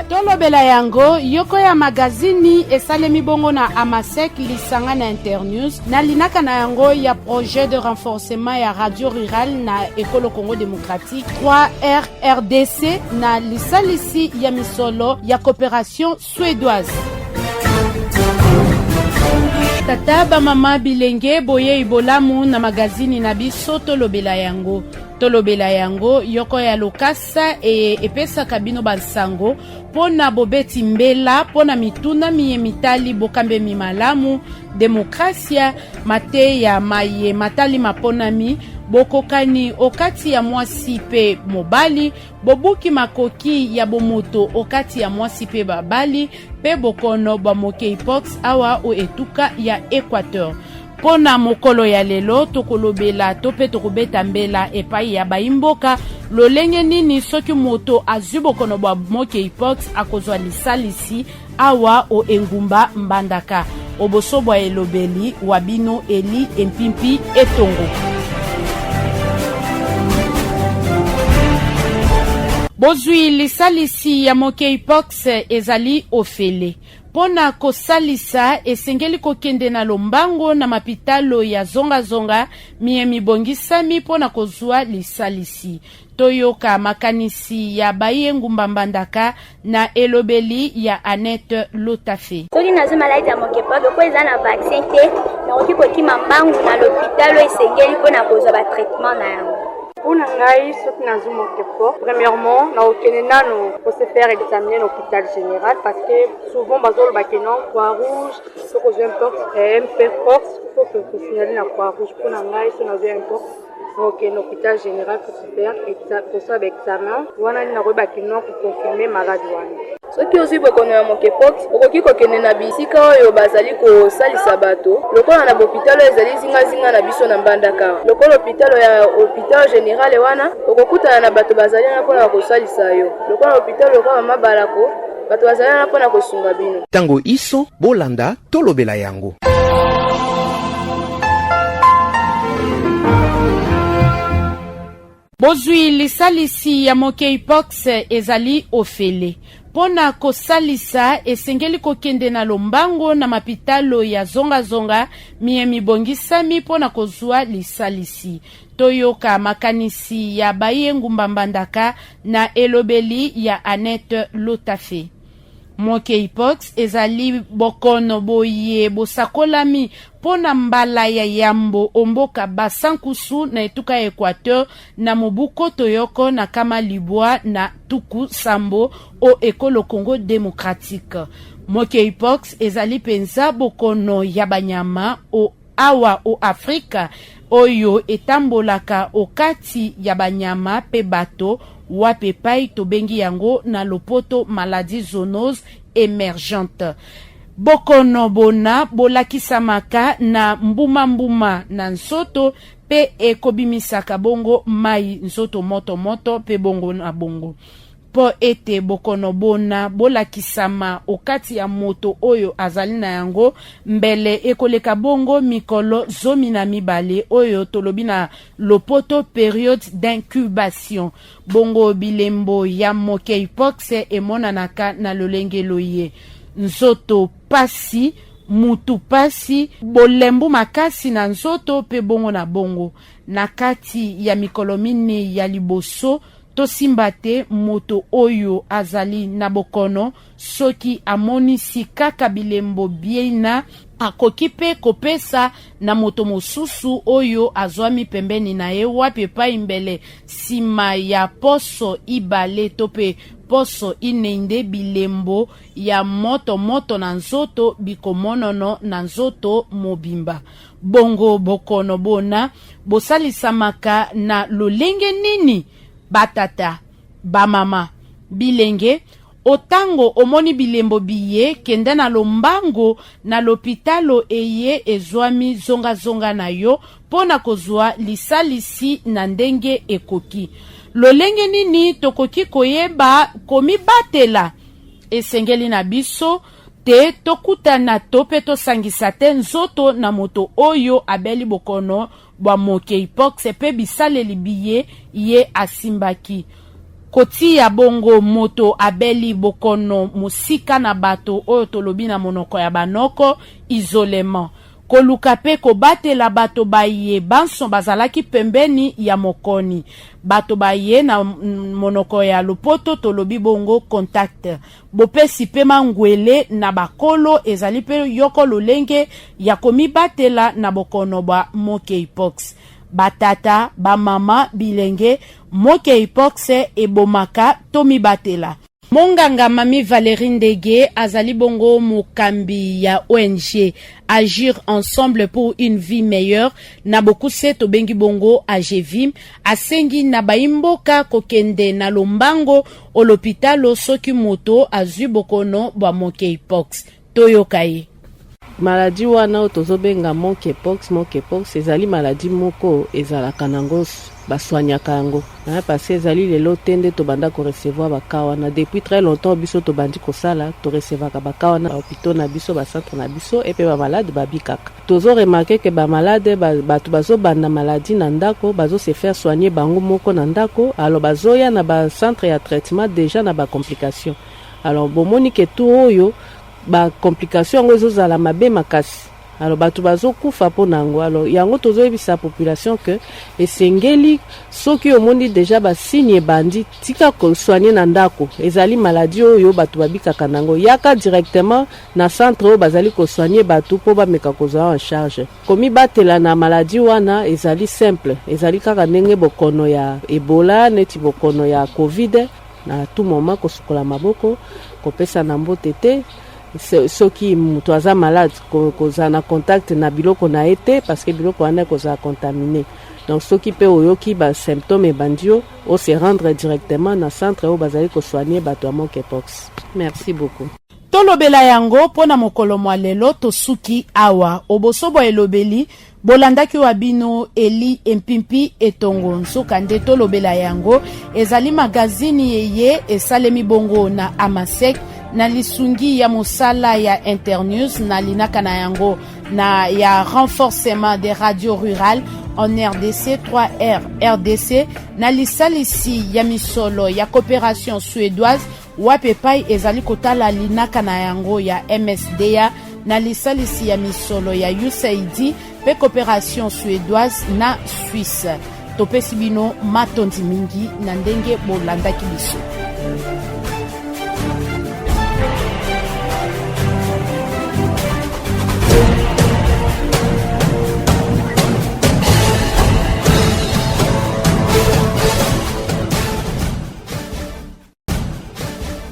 Tolobela yango yoko ya magazini esalemi bongo na Amasek lisanga na Internews na linaka na yango ya projet de renforcement ya radio rural na Ekolo Congo Démocratique 3R RDC na lisalisi ya misolo ya coopération suédoise. Tata ba mama bilenge boye ibolamu na magazini na biso tolobela yango yoko ya lokasa epesa kabino bansango pona bobeti mbela pona mituna miye mitali bokambe mimalamu demokrasia mate ya maye matali maponami bokokani okati ya mwasi pe mobali bobuki makoki ya bomoto okati ya mwasi pe babali pe bokono bamoke ipox awa o etuka ya Equateur. Pona mokolo ya lelo tokolobela tope tokobeta mbela epai ya baimboka lolenge nini soki moto azubokono bwa moke ipox akozwa lisalisi awa o engumba mbandaka obosobwa elobeli wabino eli empimpi etongo. Bozui lisalisi ya moke ipox ezali ofele. Pona kosalisa esengeli kokende na lombango na mapitalo ya zonga miye mibongisami pona kozwa lisalisi. Toyoka makanisi ya baye ngumba mbandaka na elobeli ya Annette Lotafe. Soki nazo maladi ya mokepa doko eza na vaccin te na oki kokima mbangu na l'hôpital esengeli pona kozwa ba traitement na yango. Pour Nangai, ce qui n'a pas premièrement, nous avons pour se faire examiner à l'hôpital général parce que souvent, bazol bakenon Croix-Rouge, ce que j'ai MP Force, il faut que vous signalez la Croix-Rouge. Pour Nangai, ce nous avons donc l'hôpital général pour se faire examen. On a une bakenon pour confirmer maladie. Soki ozi bokono ya mokepox okoki kokende na bisika oyo bazali kosalisa bato lokola na hôpital ezali zinga na biso na mbandaka lokola hôpital général wana okokutana na bato bazali na pona kosalisa yo lokola hôpital lokola mabalako bato bazali na pona kosunga bino tango iso bolanda tolobela yango. Bozui lisalisi ya moke ipox ezali ofele. Pona kosalisa esengeli kokende na lombango na mapitalo ya zonga miye mibongisami pona kozwa lisalisi. Toyoka makanisi ya baye ngumba mbandaka na elobeli ya Annette Lotafe. Moke ipox ezali bokono boye bosakolami pona mbala ya yambo omboka basankusu na etuka Equateur na mobuko toyoko na kama libwa na tuku sambo o Ekolo Congo Démocratique. Moke ipox ezali penza bokono ya banyama o awa o Afrika oyo etambolaka okati ya banyama pe bato wape pai tobengi yango na lopoto maladie zoonose émergente. Bokono bona bolakisamaka na mbuma na nsoto pe ekobimisaka bongo mai nsoto moto pe bongo na bongo. Po ete bokono bona bolakisama okati ya moto oyo azali na yango mbele ekoleka bongo mikolo zomi na mibale oyo tolobi na lopoto période d'incubation. Bongo bilembo ya moke ipox emonanaka na lolenge loye. Nzoto pasi, mutu pasi, bolembu makasi na nzoto pe bongo na bongo. Nakati ya mikolo mine ya liboso tosimbate moto oyo azali na bokono soki amonisi kaka bilembo biena akoki pe kopesa na moto mosusu oyo azwami pembeni na ye wapi pa imbele sima ya poso ibale tope poso inende bilembo ya moto na nzoto bikomonono na nzoto mobimba. Bongo bokono bona bosalisamaka na lolenge nini? Batata, bamama, bilenge, otango omoni bilembo biye kende na lombango na lopitalo eye ezwami zonga na yo pona kozwa lisalisi na ndenge ekoki. Lolenge nini tokoki koyeba komi batela esengeli na biso te tokutana tope tosangisa te nzoto na moto oyo abeli bokono bwa monkeypox pe bisaleli biye ye asimbaki. Kotia bongo moto abeli bokono musika na bato oyo tolobi na monoko ya banoko isolement. Koluka pe kobatela bato baye banso bazalaki pembeni ya mokoni. Bato baye na monoko ya lopoto tolobi bongo contact. Bopesi pe mangwele na bakolo ezali pe yoko lolenge ya komibatela na bokono bwa monkeypox. Batata, bamama, bilenge, monkeypox ebomaka tomibatela. Monganga Mami Valérie Ndege azali bongo mokambi ya ONG Agir ensemble pour une vie meilleure na bokuse tobengi bongo AGVIM asengi na baimboka kokende na lombango o l'hôpital soki moto azu bokono bwa monkeypox toyokaye. Maladie wana otozobenga monkeypox ezali maladie moko ezalaka nango baswanyaka yango parce ezali lelo tende tobanda ko recevoir bakawana depuis très longtemps biso tobandi kosala to recevaka bakawana hôpital na biso ba centre na biso et pe ba malade babikaka tozo remarquer que ba malade batu bazo banda maladie na ndako bazo se faire soigner bango moko na ndako alors bazoya na ba centre ya traitement déjà na ba complications alors bomoni ke tout oyo ba complication ngo ezozala mabe makasi alors batu bazo kufa po nango alors yango tozo ebisa population que esengeli soki omondi déjà ba signe bandi tika ko soigner na ndako ezali maladie oyo batu babikaka nango yaka directement na centre o bazali ko soigner batu po ba meka kozwa en charge komi batela na maladie wana ezali simple ezali kaka ndenge bokono ya Ebola neti bokono ya Covid na tout moment ko sukola maboko ko pesa na mbote te soki mutu aza malade koza na contact na biloko na ete parce que biloko wana koza contaminé donc soki pe oyoki ba symptômes bandio o se rendre directement na centre o bazali ko soigner bato ya monkeypox. Merci beaucoup. Tolobela yango pona mokolo mwa lelo tosuki awa obosobo elobeli bolandaki wabino Eli Empimpi etongo nsoka nde tolobela yango ezali magazini yeye esalemi bongo na Amasek na lisungi ya mosala ya Internews na linaka na yango na ya renforcement des radios rurales en RDC 3R RDC na lisalisi ya misolo ya coopération suédoise wapepai ezali kotala linaka na yango ya MSDA na lisalisi ya misolo ya USAID pe coopération suédoise na Suisse. Topesi bino matondi mingi na ndenge bolandaki biso.